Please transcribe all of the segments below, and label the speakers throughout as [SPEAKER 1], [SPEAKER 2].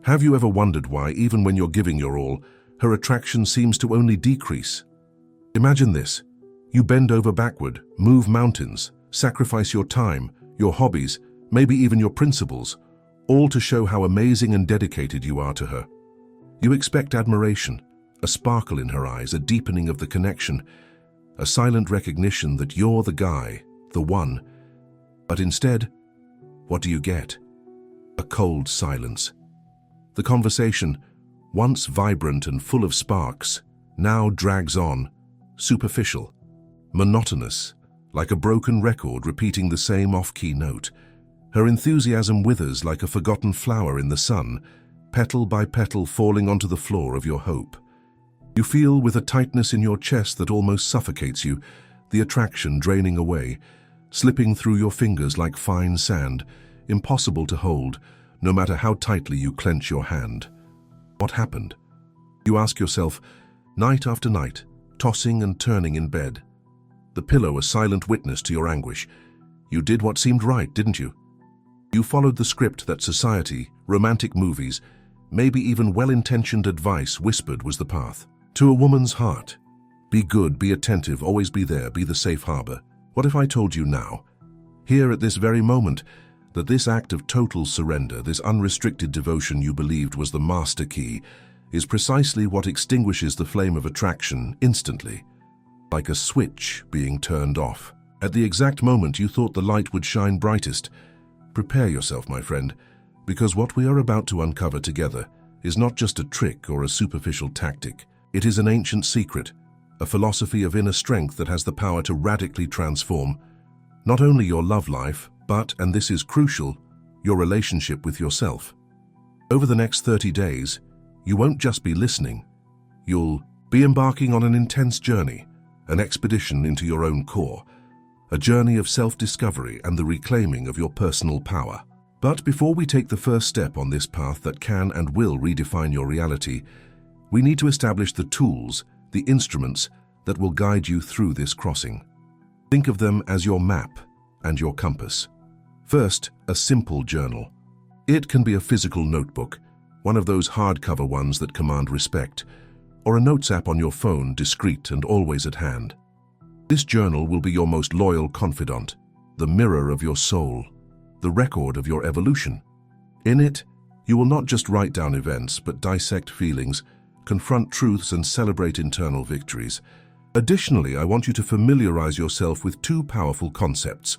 [SPEAKER 1] Have you ever wondered why, even when you're giving your all, her attraction seems to only decrease? Imagine this. You bend over backward, move mountains, sacrifice your time, your hobbies, maybe even your principles, all to show how amazing and dedicated you are to her. You expect admiration, a sparkle in her eyes, a deepening of the connection, a silent recognition that you're the guy, the one. But instead, what do you get? A cold silence. The conversation, once vibrant and full of sparks, now drags on, superficial, monotonous, like a broken record repeating the same off-key note. Her enthusiasm withers like a forgotten flower in the sun, petal by petal falling onto the floor of your hope. You feel with a tightness in your chest that almost suffocates you, the attraction draining away, slipping through your fingers like fine sand, impossible to hold, no matter how tightly you clench your hand. What happened? You ask yourself, night after night, tossing and turning in bed. The pillow a silent witness to your anguish. You did what seemed right, didn't you? You followed the script that society, romantic movies, maybe even well-intentioned advice whispered was the path. To a woman's heart, be good, be attentive, always be there, be the safe harbor. What if I told you now, here at this very moment, that this act of total surrender, this unrestricted devotion you believed was the master key, is precisely what extinguishes the flame of attraction instantly, like a switch being turned off. At the exact moment you thought the light would shine brightest. Prepare yourself, my friend, because what we are about to uncover together is not just a trick or a superficial tactic. It is an ancient secret, a philosophy of inner strength that has the power to radically transform not only your love life, but, and this is crucial, your relationship with yourself. Over the next 30 days, you won't just be listening. You'll be embarking on an intense journey, an expedition into your own core, a journey of self-discovery and the reclaiming of your personal power. But before we take the first step on this path that can and will redefine your reality, we need to establish the tools, the instruments that will guide you through this crossing. Think of them as your map and your compass. First, a simple journal. It can be a physical notebook, one of those hardcover ones that command respect, or a notes app on your phone, discreet and always at hand. This journal will be your most loyal confidant, the mirror of your soul, the record of your evolution. In it, you will not just write down events, but dissect feelings, confront truths and celebrate internal victories. Additionally, I want you to familiarize yourself with two powerful concepts,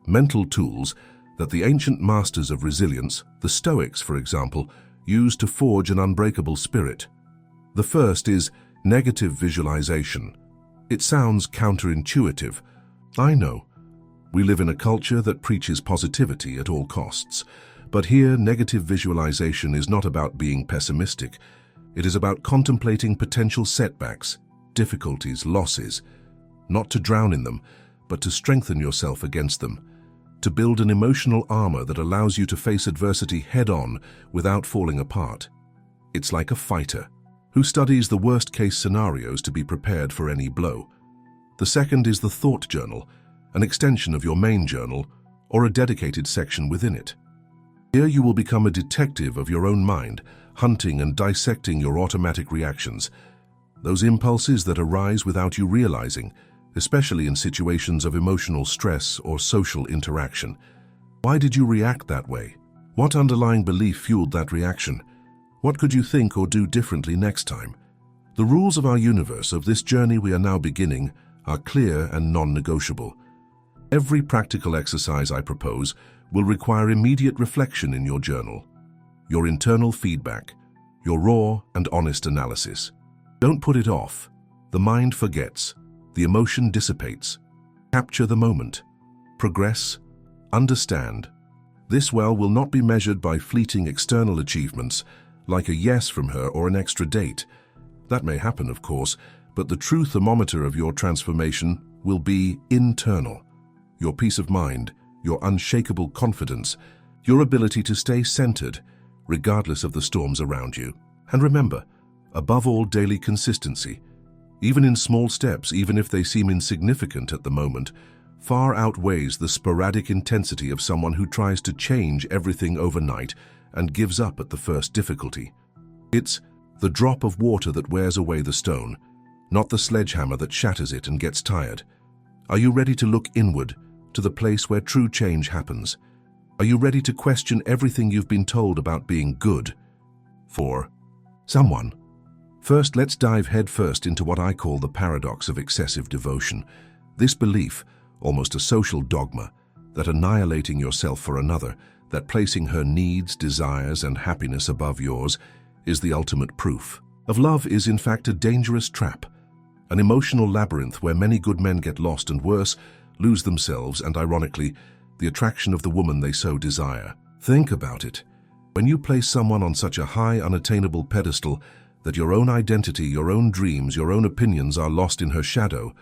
[SPEAKER 1] mental tools that the ancient masters of resilience, the Stoics for example, used to forge an unbreakable spirit. The first is negative visualization. It sounds counterintuitive. I know. We live in a culture that preaches positivity at all costs. But here, negative visualization is not about being pessimistic. It is about contemplating potential setbacks, difficulties, losses, not to drown in them, but to strengthen yourself against them, to build an emotional armor that allows you to face adversity head-on without falling apart. It's like a fighter who studies the worst-case scenarios to be prepared for any blow. The second is the thought journal, an extension of your main journal or a dedicated section within it. Here you will become a detective of your own mind, hunting and dissecting your automatic reactions, those impulses that arise without you realizing, especially in situations of emotional stress or social interaction. Why did you react that way? What underlying belief fueled that reaction? What could you think or do differently next time? The rules of our universe, of this journey we are now beginning, are clear and non-negotiable. Every practical exercise I propose will require immediate reflection in your journal, your internal feedback, your raw and honest analysis. Don't put it off. The mind forgets. The emotion dissipates. Capture the moment. Progress. Understand. This well will not be measured by fleeting external achievements, like a yes from her or an extra date. That may happen, of course, but the true thermometer of your transformation will be internal. Your peace of mind, your unshakable confidence, your ability to stay centered, regardless of the storms around you. And remember, above all, daily consistency. Even in small steps, even if they seem insignificant at the moment, far outweighs the sporadic intensity of someone who tries to change everything overnight and gives up at the first difficulty. It's the drop of water that wears away the stone, not the sledgehammer that shatters it and gets tired. Are you ready to look inward, to the place where true change happens? Are you ready to question everything you've been told about being good for someone? First, let's dive headfirst into what I call the paradox of excessive devotion. This belief, almost a social dogma, that annihilating yourself for another, that placing her needs, desires, and happiness above yours, is the ultimate proof of love is in fact a dangerous trap, an emotional labyrinth where many good men get lost and worse, lose themselves and, ironically, the attraction of the woman they so desire. Think about it. When you place someone on such a high, unattainable pedestal that your own identity, your own dreams, your own opinions are lost in her shadow,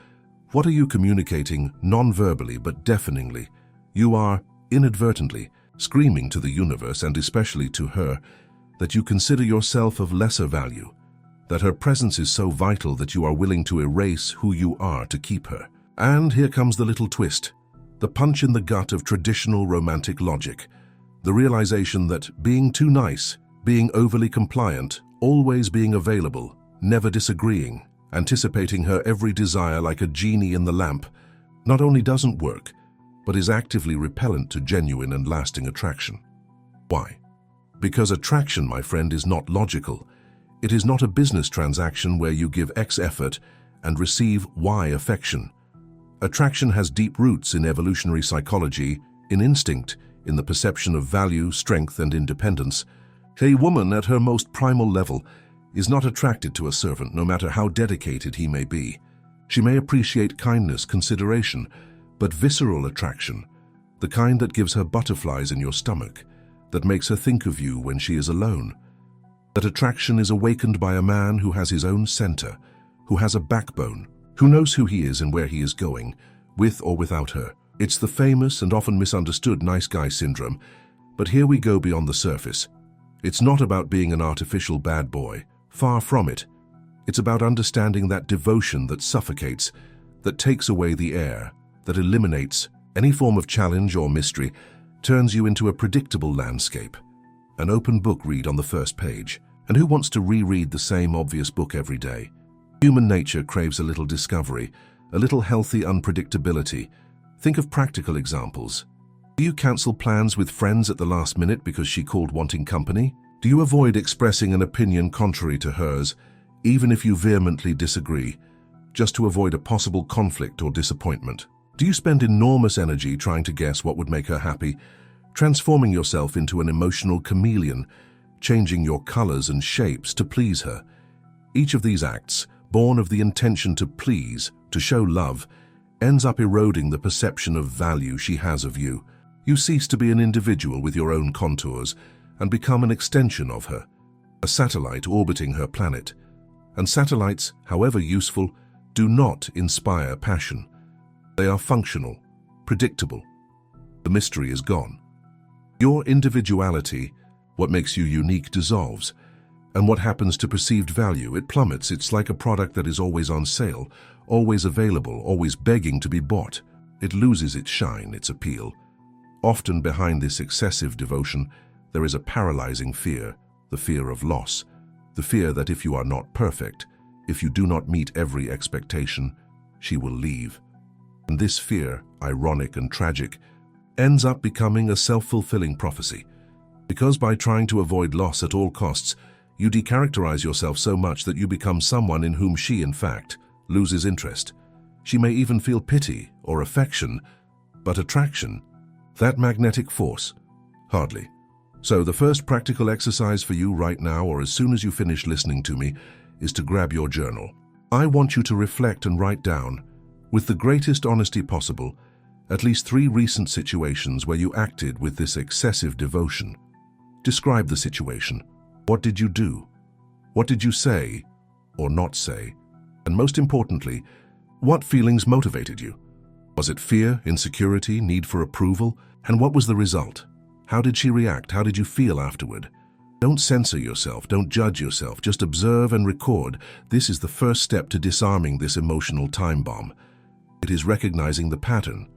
[SPEAKER 1] what are you communicating non-verbally but deafeningly? You are, inadvertently, screaming to the universe and especially to her that you consider yourself of lesser value, that her presence is so vital that you are willing to erase who you are to keep her. And here comes the little twist, the punch in the gut of traditional romantic logic, the realization that being too nice, being overly compliant, always being available, never disagreeing, anticipating her every desire like a genie in the lamp, not only doesn't work, but is actively repellent to genuine and lasting attraction. Why? Because attraction, my friend, is not logical. It is not a business transaction where you give X effort and receive Y affection. Attraction has deep roots in evolutionary psychology, in instinct, in the perception of value, strength, and independence. A woman at her most primal level is not attracted to a servant, no matter how dedicated he may be. She may appreciate kindness, consideration, but visceral attraction, the kind that gives her butterflies in your stomach, that makes her think of you when she is alone. That attraction is awakened by a man who has his own center, who has a backbone, who knows who he is and where he is going, with or without her. It's the famous and often misunderstood nice guy syndrome, but here we go beyond the surface. It's not about being an artificial bad boy, far from it. It's about understanding that devotion that suffocates, that takes away the air, that eliminates any form of challenge or mystery, turns you into a predictable landscape, an open book read on the first page. And who wants to reread the same obvious book every day? Human nature craves a little discovery, a little healthy unpredictability. Think of practical examples. Do you cancel plans with friends at the last minute because she called wanting company? Do you avoid expressing an opinion contrary to hers, even if you vehemently disagree, just to avoid a possible conflict or disappointment? Do you spend enormous energy trying to guess what would make her happy, transforming yourself into an emotional chameleon, changing your colors and shapes to please her? Each of these acts, born of the intention to please, to show love, ends up eroding the perception of value she has of you. You cease to be an individual with your own contours and become an extension of her, a satellite orbiting her planet. And satellites, however useful, do not inspire passion. They are functional, predictable. The mystery is gone. Your individuality, what makes you unique, dissolves. And what happens to perceived value? It plummets. It's like a product that is always on sale, always available, always begging to be bought. It loses its shine, its appeal. Often behind this excessive devotion, there is a paralyzing fear, the fear of loss, the fear that if you are not perfect, if you do not meet every expectation, she will leave. And this fear, ironic and tragic, ends up becoming a self-fulfilling prophecy. Because by trying to avoid loss at all costs, you decharacterize yourself so much that you become someone in whom she, in fact, loses interest. She may even feel pity or affection, but attraction, that magnetic force, hardly. So the first practical exercise for you right now, or as soon as you finish listening to me, is to grab your journal. I want you to reflect and write down, with the greatest honesty possible, at least 3 recent situations where you acted with this excessive devotion. Describe the situation. What did you do? What did you say or not say? And most importantly, what feelings motivated you? Was it fear, insecurity, need for approval? And what was the result? How did she react? How did you feel afterward? Don't censor yourself. Don't judge yourself. Just observe and record. This is the first step to disarming this emotional time bomb. It is recognizing the pattern,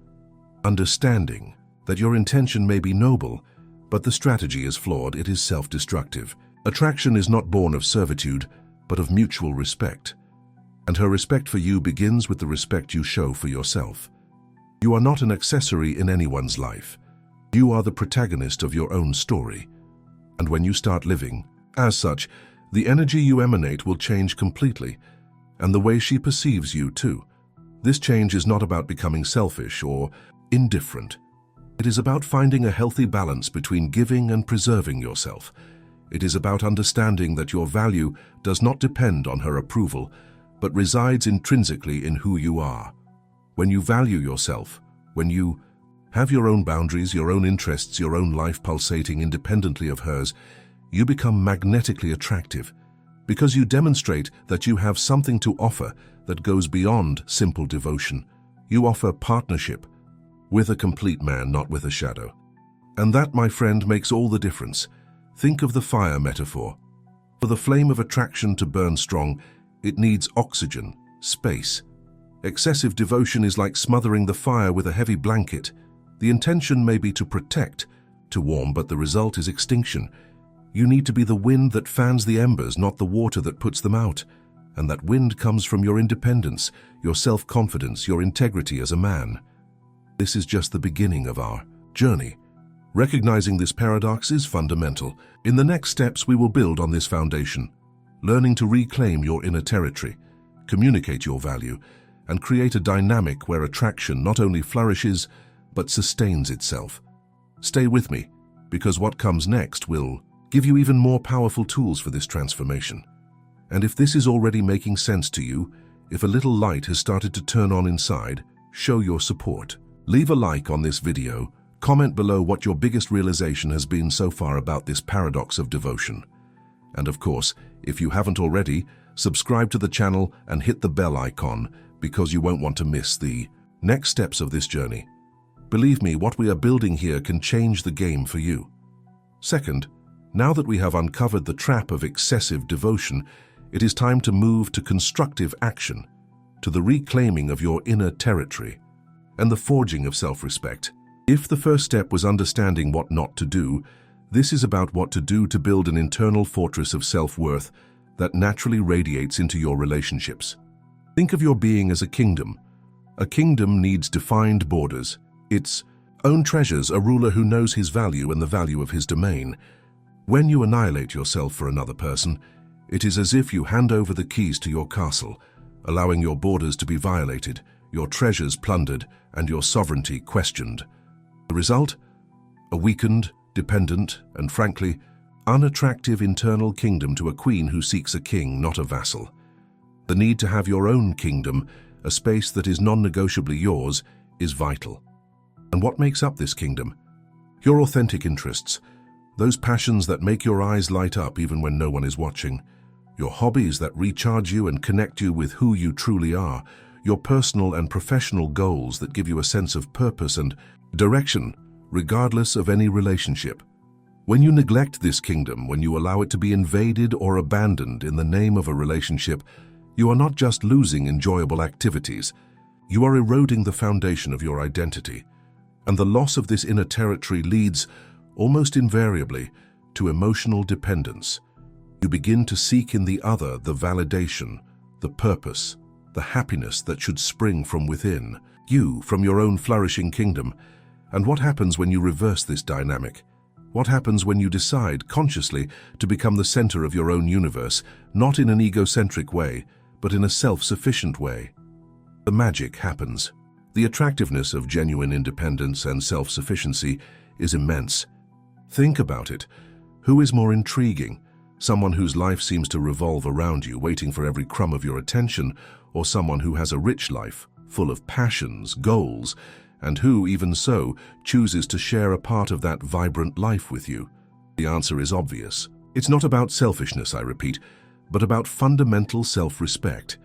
[SPEAKER 1] understanding that your intention may be noble, But the strategy is flawed, it is self-destructive. Attraction is not born of servitude, but of mutual respect. And her respect for you begins with the respect you show for yourself. You are not an accessory in anyone's life. You are the protagonist of your own story. And when you start living as such, the energy you emanate will change completely, and the way she perceives you too. This change is not about becoming selfish or indifferent. It is about finding a healthy balance between giving and preserving yourself. It is about understanding that your value does not depend on her approval, but resides intrinsically in who you are. When you value yourself, when you have your own boundaries, your own interests, your own life pulsating independently of hers, you become magnetically attractive, because you demonstrate that you have something to offer that goes beyond simple devotion. You offer partnership with a complete man, not with a shadow. And that, my friend, makes all the difference. Think of the fire metaphor. For the flame of attraction to burn strong, it needs oxygen, space. Excessive devotion is like smothering the fire with a heavy blanket. The intention may be to protect, to warm, but the result is extinction. You need to be the wind that fans the embers, not the water that puts them out. And that wind comes from your independence, your self-confidence, your integrity as a man. This is just the beginning of our journey. Recognizing this paradox is fundamental. In the next steps, we will build on this foundation, learning to reclaim your inner territory, communicate your value, and create a dynamic where attraction not only flourishes, but sustains itself. Stay with me, because what comes next will give you even more powerful tools for this transformation. And if this is already making sense to you, if a little light has started to turn on inside, show your support. Leave a like on this video, comment below what your biggest realization has been so far about this paradox of devotion. And of course, if you haven't already, subscribe to the channel and hit the bell icon, because you won't want to miss the next steps of this journey. Believe me, what we are building here can change the game for you. Second, now that we have uncovered the trap of excessive devotion, it is time to move to constructive action, to the reclaiming of your inner territory, and the forging of self-respect. If the first step was understanding what not to do, this is about what to do to build an internal fortress of self-worth that naturally radiates into your relationships. Think of your being as a kingdom. A kingdom needs defined borders, its own treasures, a ruler who knows his value and the value of his domain. When you annihilate yourself for another person, it is as if you hand over the keys to your castle, allowing your borders to be violated, your treasures plundered, and your sovereignty questioned. The result? A weakened, dependent, and frankly, unattractive internal kingdom to a queen who seeks a king, not a vassal. The need to have your own kingdom, a space that is non-negotiably yours, is vital. And what makes up this kingdom? Your authentic interests, those passions that make your eyes light up even when no one is watching, your hobbies that recharge you and connect you with who you truly are, your personal and professional goals that give you a sense of purpose and direction, regardless of any relationship. When you neglect this kingdom, when you allow it to be invaded or abandoned in the name of a relationship, you are not just losing enjoyable activities, you are eroding the foundation of your identity. And the loss of this inner territory leads, almost invariably, to emotional dependence. You begin to seek in the other the validation, the purpose, the happiness that should spring from within, you from your own flourishing kingdom. And what happens when you reverse this dynamic? What happens when you decide consciously to become the center of your own universe, not in an egocentric way, but in a self-sufficient way? The magic happens. The attractiveness of genuine independence and self-sufficiency is immense. Think about it. Who is more intriguing? Someone whose life seems to revolve around you, waiting for every crumb of your attention, or someone who has a rich life, full of passions, goals, and who, even so, chooses to share a part of that vibrant life with you? The answer is obvious. It's not about selfishness, I repeat, but about fundamental self-respect.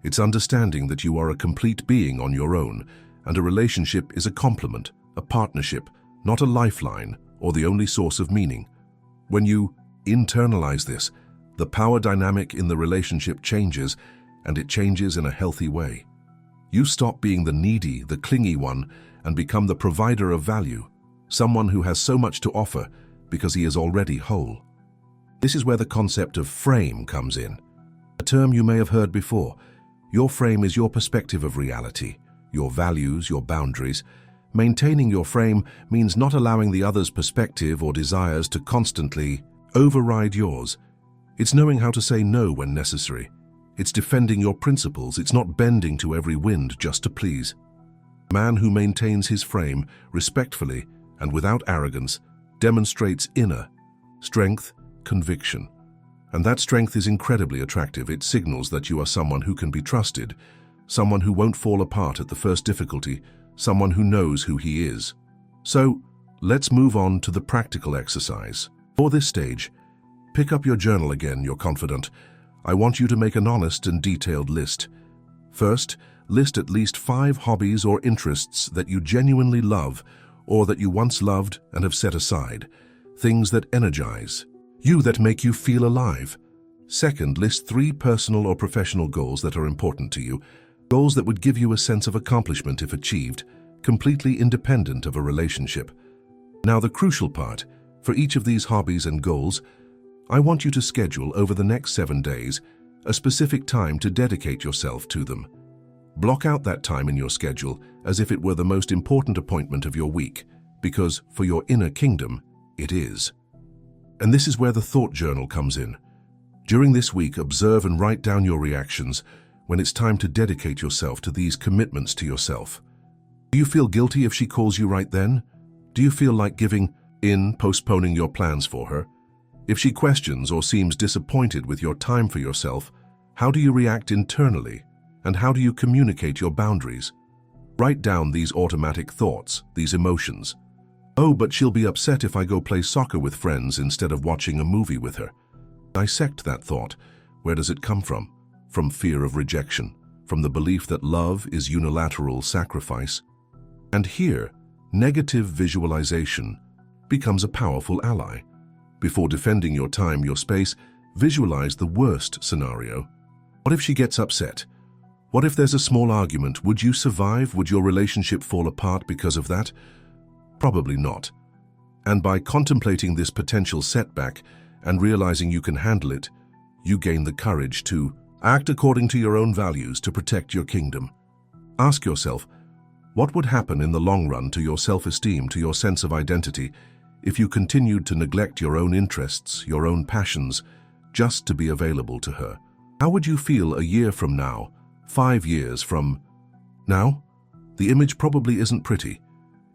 [SPEAKER 1] It's understanding that you are a complete being on your own, and a relationship is a complement, a partnership, not a lifeline or the only source of meaning. When you internalize this, the power dynamic in the relationship changes, and it changes in a healthy way. You stop being the needy, the clingy one, and become the provider of value, someone who has so much to offer because he is already whole. This is where the concept of frame comes in, a term you may have heard before. Your frame is your perspective of reality, your values, your boundaries. Maintaining your frame means not allowing the other's perspective or desires to constantly override yours. It's knowing how to say no when necessary. It's defending your principles. It's not bending to every wind just to please. A man who maintains his frame respectfully and without arrogance demonstrates inner strength, conviction. And that strength is incredibly attractive. It signals that you are someone who can be trusted, someone who won't fall apart at the first difficulty, someone who knows who he is. So, let's move on to the practical exercise. For this stage, pick up your journal again, you're confident. I want you to make an honest and detailed list. First, list at least 5 hobbies or interests that you genuinely love or that you once loved and have set aside. Things that energize you, that make you feel alive. Second, list 3 personal or professional goals that are important to you, goals that would give you a sense of accomplishment if achieved, completely independent of a relationship. Now the crucial part, for each of these hobbies and goals, I want you to schedule over the next 7 days a specific time to dedicate yourself to them. Block out that time in your schedule as if it were the most important appointment of your week, because for your inner kingdom, it is. And this is where the thought journal comes in. During this week, observe and write down your reactions when it's time to dedicate yourself to these commitments to yourself. Do you feel guilty if she calls you right then? Do you feel like giving in, postponing your plans for her? If she questions or seems disappointed with your time for yourself, how do you react internally? And how do you communicate your boundaries? Write down these automatic thoughts, these emotions. Oh, but she'll be upset if I go play soccer with friends instead of watching a movie with her. Dissect that thought. Where does it come from? From fear of rejection, from the belief that love is unilateral sacrifice. And here, negative visualization becomes a powerful ally. Before defending your time, your space, visualize the worst scenario. What if she gets upset? What if there's a small argument? Would you survive? Would your relationship fall apart because of that? Probably not. And by contemplating this potential setback and realizing you can handle it, you gain the courage to act according to your own values to protect your kingdom. Ask yourself, what would happen in the long run to your self-esteem, to your sense of identity, if you continued to neglect your own interests, your own passions, just to be available to her? How would you feel a year from now, 5 years from now? The image probably isn't pretty.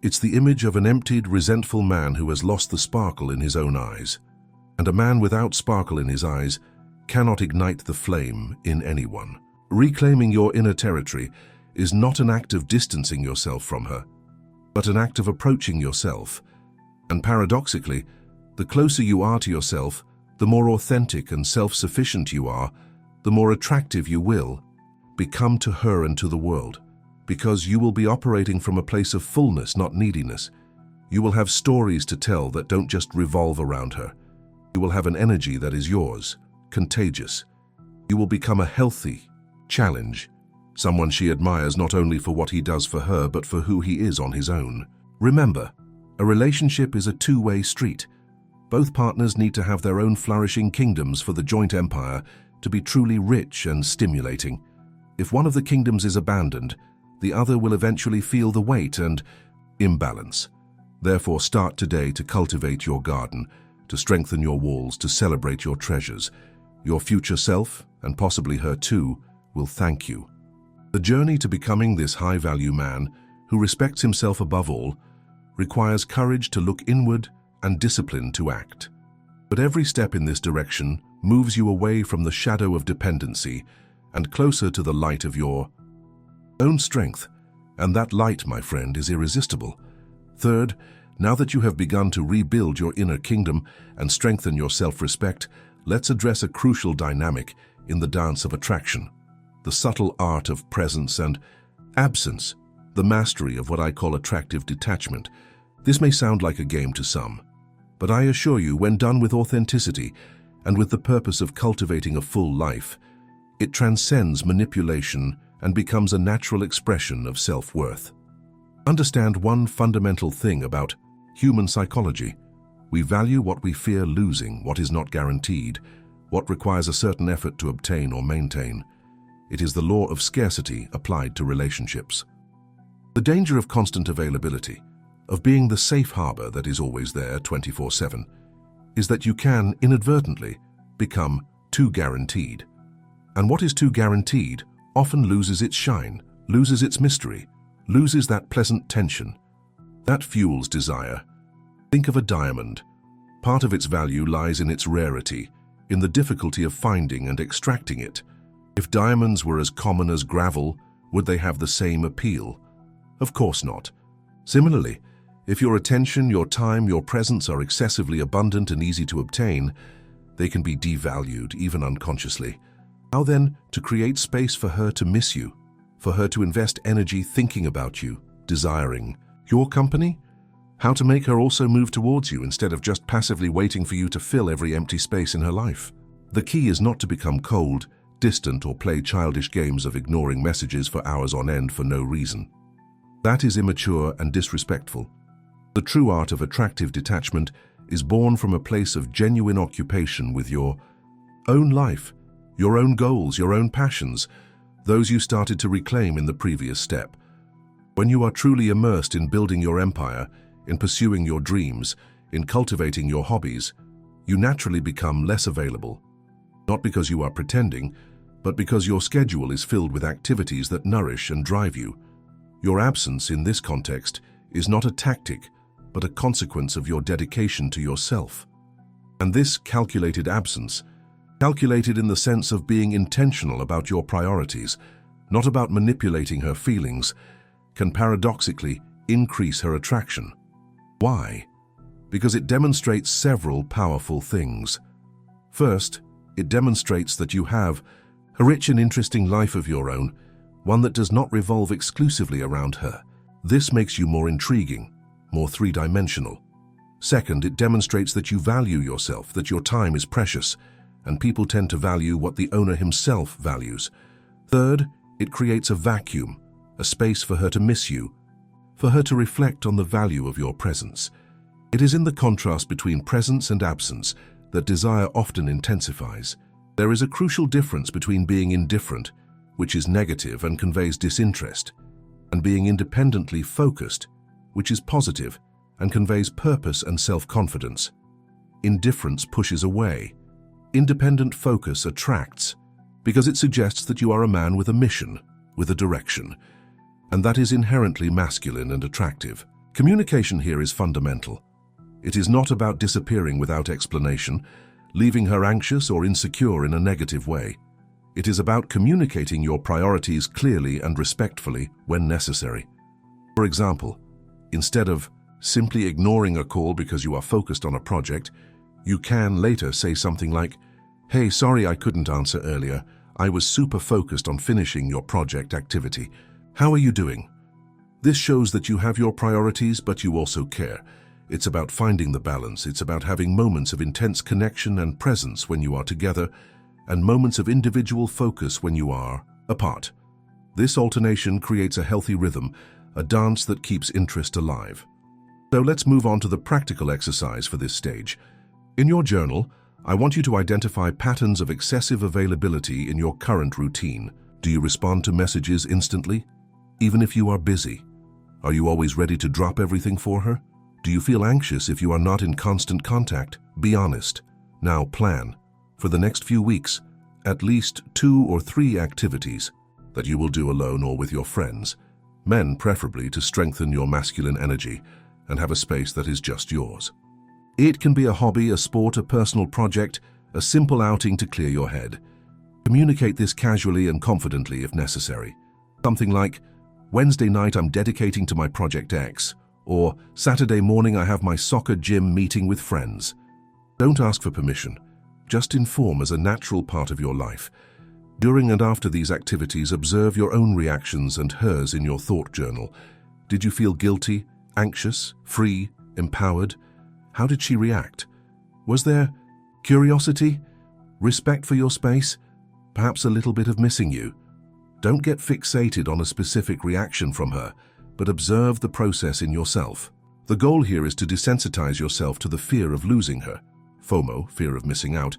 [SPEAKER 1] It's the image of an emptied, resentful man who has lost the sparkle in his own eyes. And a man without sparkle in his eyes cannot ignite the flame in anyone. Reclaiming your inner territory is not an act of distancing yourself from her, but an act of approaching yourself. And paradoxically, the closer you are to yourself, the more authentic and self-sufficient you are, the more attractive you will become to her and to the world, because you will be operating from a place of fullness, not neediness. You will have stories to tell that don't just revolve around her. You will have an energy that is yours, contagious. You will become a healthy challenge, someone she admires not only for what he does for her, but for who he is on his own. Remember, a relationship is a two-way street. Both partners need to have their own flourishing kingdoms for the joint empire to be truly rich and stimulating. If one of the kingdoms is abandoned, the other will eventually feel the weight and imbalance. Therefore, start today to cultivate your garden, to strengthen your walls, to celebrate your treasures. Your future self, and possibly her too, will thank you. The journey to becoming this high-value man who respects himself above all requires courage to look inward and discipline to act. But every step in this direction moves you away from the shadow of dependency and closer to the light of your own strength. And that light, my friend, is irresistible. Third, now that you have begun to rebuild your inner kingdom and strengthen your self-respect, let's address a crucial dynamic in the dance of attraction. The subtle art of presence and absence, the mastery of what I call attractive detachment. This may sound like a game to some, but I assure you, when done with authenticity and with the purpose of cultivating a full life, it transcends manipulation and becomes a natural expression of self-worth. Understand one fundamental thing about human psychology. We value what we fear losing, what is not guaranteed, what requires a certain effort to obtain or maintain. It is the law of scarcity applied to relationships. The danger of constant availability, of being the safe harbor that is always there 24/7, is that you can, inadvertently, become too guaranteed. And what is too guaranteed often loses its shine, loses its mystery, loses that pleasant tension. That fuels desire. Think of a diamond. Part of its value lies in its rarity, in the difficulty of finding and extracting it. If diamonds were as common as gravel, would they have the same appeal? Of course not. Similarly, if your attention, your time, your presence are excessively abundant and easy to obtain, they can be devalued, even unconsciously. How then to create space for her to miss you, for her to invest energy thinking about you, desiring your company? How to make her also move towards you instead of just passively waiting for you to fill every empty space in her life? The key is not to become cold, distant, or play childish games of ignoring messages for hours on end for no reason. That is immature and disrespectful. The true art of attractive detachment is born from a place of genuine occupation with your own life, your own goals, your own passions, those you started to reclaim in the previous step. When you are truly immersed in building your empire, in pursuing your dreams, in cultivating your hobbies, you naturally become less available. Not because you are pretending, but because your schedule is filled with activities that nourish and drive you. Your absence in this context is not a tactic, but a consequence of your dedication to yourself. And this calculated absence, calculated in the sense of being intentional about your priorities, not about manipulating her feelings, can paradoxically increase her attraction. Why? Because it demonstrates several powerful things. First, it demonstrates that you have a rich and interesting life of your own, one that does not revolve exclusively around her. This makes you more intriguing, more three-dimensional. Second, it demonstrates that you value yourself, that your time is precious, and people tend to value what the owner himself values. Third, it creates a vacuum, a space for her to miss you, for her to reflect on the value of your presence. It is in the contrast between presence and absence that desire often intensifies. There is a crucial difference between being indifferent, which is negative and conveys disinterest, and being independently focused, which is positive and conveys purpose and self-confidence. Indifference pushes away. Independent focus attracts, because it suggests that you are a man with a mission, with a direction, and that is inherently masculine and attractive. Communication here is fundamental. It is not about disappearing without explanation, leaving her anxious or insecure in a negative way. It is about communicating your priorities clearly and respectfully when necessary. For example, instead of simply ignoring a call because you are focused on a project, you can later say something like, "Hey, sorry I couldn't answer earlier. I was super focused on finishing your project activity. How are you doing?" This shows that you have your priorities, but you also care. It's about finding the balance. It's about having moments of intense connection and presence when you are together, and moments of individual focus when you are apart. This alternation creates a healthy rhythm, a dance that keeps interest alive. So let's move on to the practical exercise for this stage. In your journal, I want you to identify patterns of excessive availability in your current routine. Do you respond to messages instantly, even if you are busy? Are you always ready to drop everything for her? Do you feel anxious if you are not in constant contact? Be honest. Now plan, for the next few weeks, at least 2 or 3 activities that you will do alone or with your friends, men preferably, to strengthen your masculine energy and have a space that is just yours. It can be a hobby, a sport, a personal project, a simple outing to clear your head. Communicate this casually and confidently if necessary. Something like, "Wednesday night I'm dedicating to my Project X," or "Saturday morning I have my soccer gym meeting with friends." Don't ask for permission. Just inform as a natural part of your life. During and after these activities, observe your own reactions and hers in your thought journal. Did you feel guilty, anxious, free, empowered? How did she react? Was there curiosity, respect for your space, perhaps a little bit of missing you? Don't get fixated on a specific reaction from her, but observe the process in yourself. The goal here is to desensitize yourself to the fear of losing her, FOMO, fear of missing out,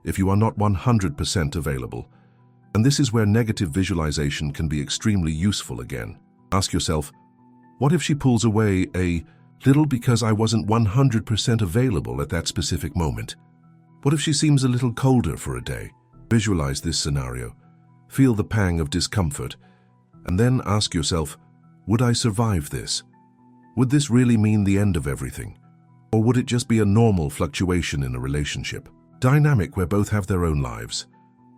[SPEAKER 1] if you are not 100% available. And this is where negative visualization can be extremely useful again. Ask yourself, what if she pulls away a little because I wasn't 100% available at that specific moment? What if she seems a little colder for a day? Visualize this scenario. Feel the pang of discomfort. And then ask yourself, would I survive this? Would this really mean the end of everything? Or would it just be a normal fluctuation in a relationship? Dynamic where both have their own lives.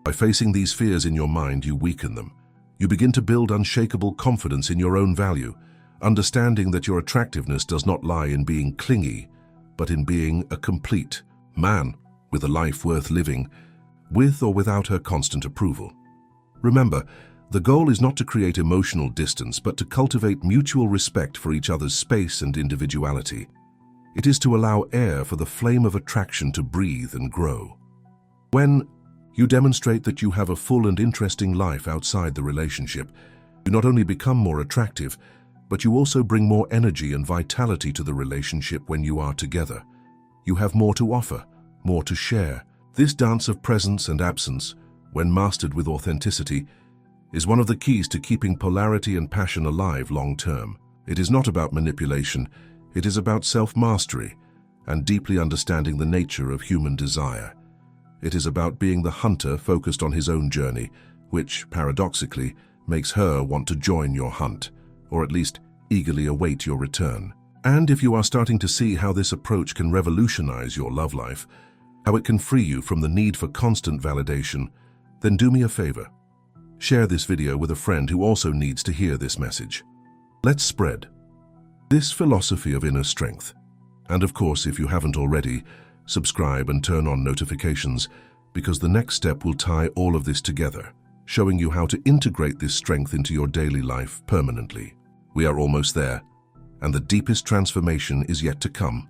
[SPEAKER 1] By facing these fears in your mind, you weaken them. You begin to build unshakable confidence in your own value, understanding that your attractiveness does not lie in being clingy, but in being a complete man with a life worth living, with or without her constant approval. Remember, the goal is not to create emotional distance, but to cultivate mutual respect for each other's space and individuality. It is to allow air for the flame of attraction to breathe and grow. When you demonstrate that you have a full and interesting life outside the relationship, you not only become more attractive, but you also bring more energy and vitality to the relationship when you are together. You have more to offer, more to share. This dance of presence and absence, when mastered with authenticity, is one of the keys to keeping polarity and passion alive long-term. It is not about manipulation, it is about self-mastery and deeply understanding the nature of human desire. It is about being the hunter focused on his own journey, which, paradoxically, makes her want to join your hunt, or at least eagerly await your return. And if you are starting to see how this approach can revolutionize your love life, how it can free you from the need for constant validation, then do me a favor. Share this video with a friend who also needs to hear this message. Let's spread this philosophy of inner strength. And of course, if you haven't already, subscribe and turn on notifications, because the next step will tie all of this together, showing you how to integrate this strength into your daily life permanently. We are almost there, and the deepest transformation is yet to come.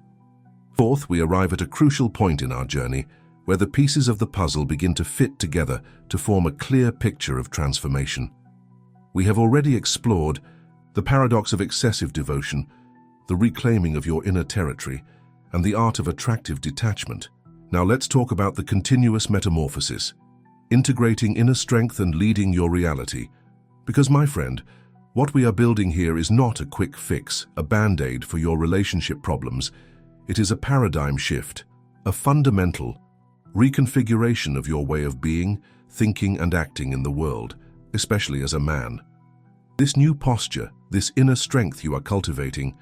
[SPEAKER 1] Fourth, we arrive at a crucial point in our journey where the pieces of the puzzle begin to fit together to form a clear picture of transformation. We have already explored the paradox of excessive devotion, the reclaiming of your inner territory, and the art of attractive detachment. Now let's talk about the continuous metamorphosis, integrating inner strength and leading your reality. Because, my friend, what we are building here is not a quick fix, a band-aid for your relationship problems. It is a paradigm shift, a fundamental reconfiguration of your way of being, thinking, and acting in the world, especially as a man. This new posture, this inner strength you are cultivating,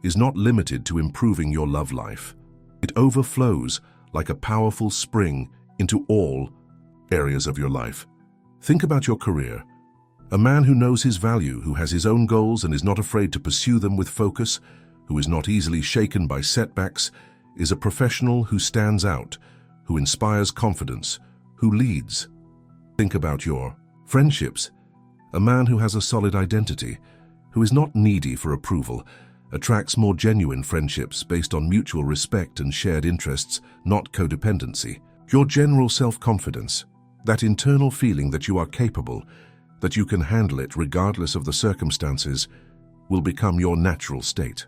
[SPEAKER 1] is not limited to improving your love life. It overflows like a powerful spring into all areas of your life. Think about your career. A man who knows his value, who has his own goals and is not afraid to pursue them with focus, who is not easily shaken by setbacks, is a professional who stands out, who inspires confidence, who leads. Think about your friendships. A man who has a solid identity, who is not needy for approval, attracts more genuine friendships based on mutual respect and shared interests, not codependency. Your general self-confidence, that internal feeling that you are capable, that you can handle it regardless of the circumstances, will become your natural state.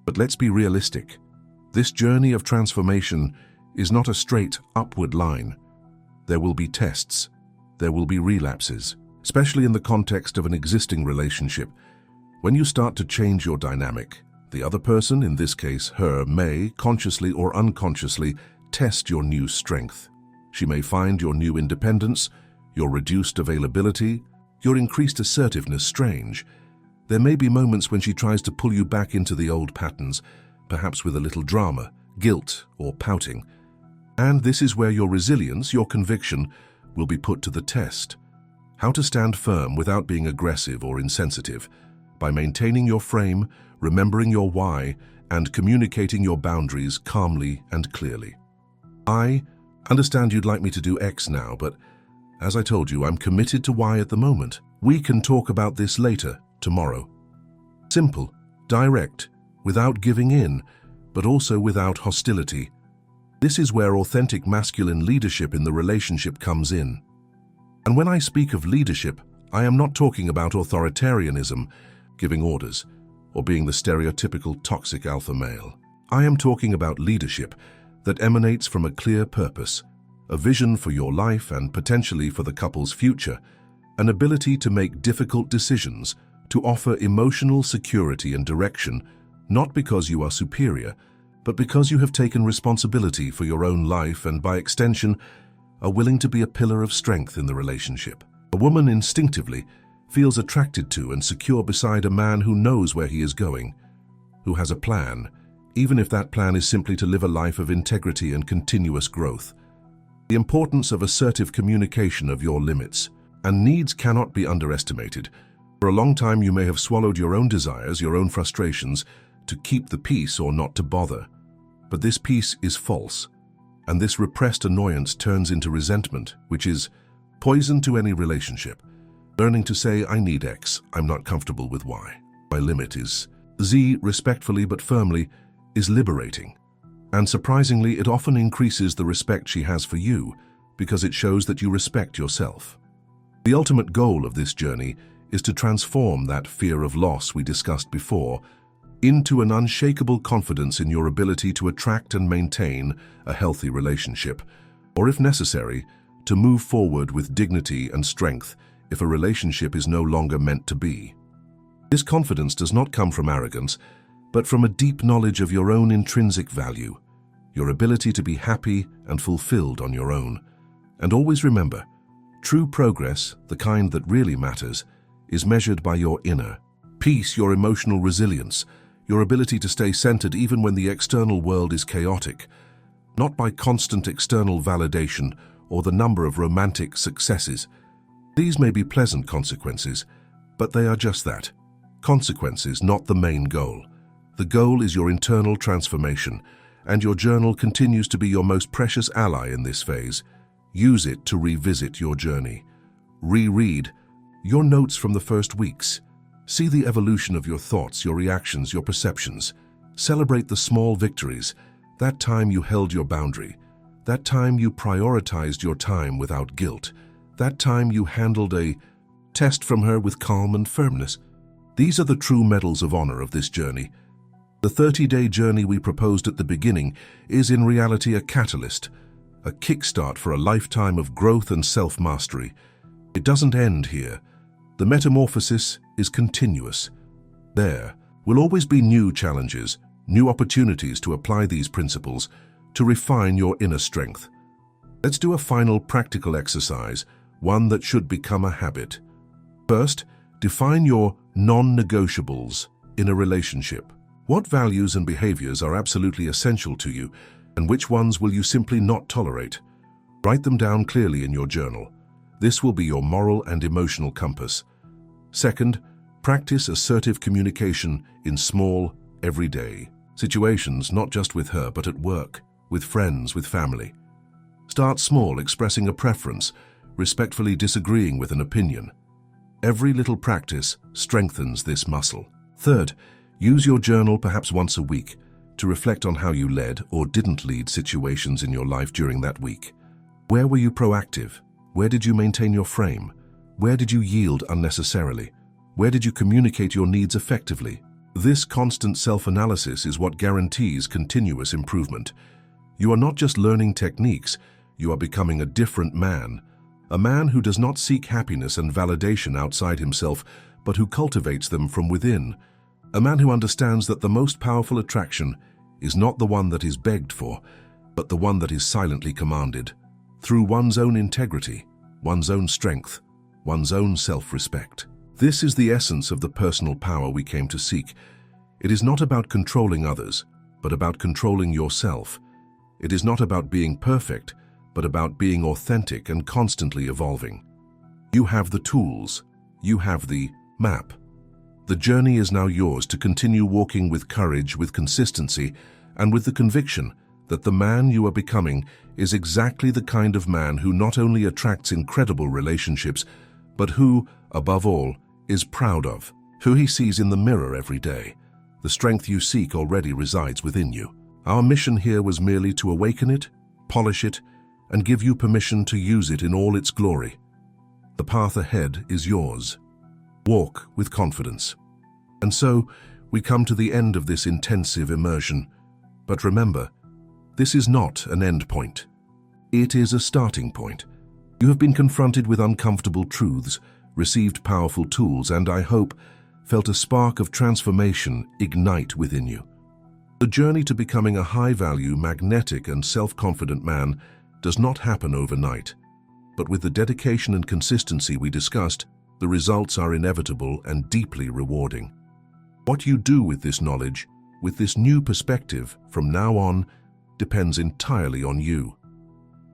[SPEAKER 1] But let's be realistic. This journey of transformation is not a straight upward line. There will be tests. There will be relapses, especially in the context of an existing relationship. When you start to change your dynamic, the other person, in this case her, may, consciously or unconsciously, test your new strength. She may find your new independence, your reduced availability, your increased assertiveness strange. There may be moments when she tries to pull you back into the old patterns, perhaps with a little drama, guilt, or pouting. And this is where your resilience, your conviction, will be put to the test. How to stand firm without being aggressive or insensitive, by maintaining your frame, remembering your why, and communicating your boundaries calmly and clearly. I understand you'd like me to do X now, but as I told you, I'm committed to Y at the moment. We can talk about this later, tomorrow. Simple, direct, without giving in, but also without hostility. This is where authentic masculine leadership in the relationship comes in. And when I speak of leadership, I am not talking about authoritarianism, giving orders. or being the stereotypical toxic alpha male. I am talking about leadership that emanates from a clear purpose, a vision for your life and potentially for the couple's future, an ability to make difficult decisions, to offer emotional security and direction, not because you are superior, but because you have taken responsibility for your own life and, by extension, are willing to be a pillar of strength in the relationship. A woman instinctively feels attracted to and secure beside a man who knows where he is going, who has a plan, even if that plan is simply to live a life of integrity and continuous growth. The importance of assertive communication of your limits and needs cannot be underestimated. For a long time you may have swallowed your own desires, your own frustrations, to keep the peace or not to bother. But this peace is false, and this repressed annoyance turns into resentment, which is poison to any relationship. Learning to say, I need X, I'm not comfortable with Y. My limit is Z, respectfully but firmly, is liberating. And surprisingly, it often increases the respect she has for you, because it shows that you respect yourself. The ultimate goal of this journey is to transform that fear of loss we discussed before into an unshakable confidence in your ability to attract and maintain a healthy relationship, or if necessary, to move forward with dignity and strength if a relationship is no longer meant to be. This confidence does not come from arrogance, but from a deep knowledge of your own intrinsic value, your ability to be happy and fulfilled on your own. And always remember, true progress, the kind that really matters, is measured by your inner peace, your emotional resilience, your ability to stay centered even when the external world is chaotic, not by constant external validation or the number of romantic successes. These may be pleasant consequences, but they are just that, consequences, not the main goal. The goal is your internal transformation, and your journal continues to be your most precious ally in this phase. Use it to revisit your journey. Reread your notes from the first weeks. See the evolution of your thoughts, your reactions, your perceptions. Celebrate the small victories, that time you held your boundary, that time you prioritized your time without guilt, that time you handled a test from her with calm and firmness. These are the true medals of honor of this journey. The 30-day journey we proposed at the beginning is in reality a catalyst, a kickstart for a lifetime of growth and self-mastery. It doesn't end here. The metamorphosis is continuous. There will always be new challenges, new opportunities to apply these principles, to refine your inner strength. Let's do a final practical exercise, one that should become a habit. First, define your non-negotiables in a relationship. What values and behaviors are absolutely essential to you, and which ones will you simply not tolerate? Write them down clearly in your journal. This will be your moral and emotional compass. Second, practice assertive communication in small, everyday situations, not just with her, but at work, with friends, with family. Start small, expressing a preference, respectfully disagreeing with an opinion. Every little practice strengthens this muscle. Third, use your journal perhaps once a week to reflect on how you led or didn't lead situations in your life during that week. Where were you proactive? Where did you maintain your frame? Where did you yield unnecessarily? Where did you communicate your needs effectively? This constant self-analysis is what guarantees continuous improvement. You are not just learning techniques, you are becoming a different man. A man who does not seek happiness and validation outside himself, but who cultivates them from within. A man who understands that the most powerful attraction is not the one that is begged for, but the one that is silently commanded, through one's own integrity, one's own strength, one's own self-respect. This is the essence of the personal power we came to seek. It is not about controlling others, but about controlling yourself. It is not about being perfect, but about being authentic and constantly evolving. You have the tools. You have the map. The journey is now yours to continue walking with courage, with consistency, and with the conviction that the man you are becoming is exactly the kind of man who not only attracts incredible relationships, but who, above all, is proud of who he sees in the mirror every day. The strength you seek already resides within you. Our mission here was merely to awaken it, polish it, and give you permission to use it in all its glory. The path ahead is yours. Walk with confidence. And so, We come to the end of this intensive immersion. But remember, this is not an end point. It is a starting point. You have been confronted with uncomfortable truths, received powerful tools, and I hope felt a spark of transformation ignite within you. The journey to becoming a high-value, magnetic, and self-confident man does not happen overnight. But with the dedication and consistency we discussed, the results are inevitable and deeply rewarding. What you do with this knowledge, with this new perspective from now on, depends entirely on you.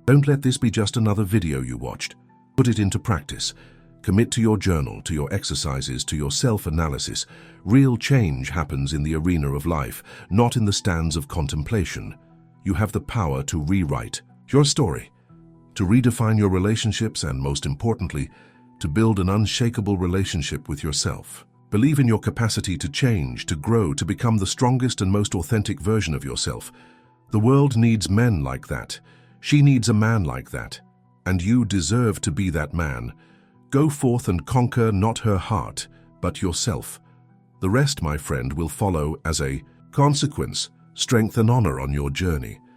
[SPEAKER 1] Don't let this be just another video you watched. Put it into practice. Commit to your journal, to your exercises, to your self-analysis. Real change happens in the arena of life, not in the stands of contemplation. You have the power to rewrite your story, to redefine your relationships, and most importantly, to build an unshakable relationship with yourself. Believe in your capacity to change, to grow, to become the strongest and most authentic version of yourself. The world needs men like that. She needs a man like that. And you deserve to be that man. Go forth and conquer not her heart, but yourself. The rest, my friend, will follow as a consequence. Strength and honor on your journey.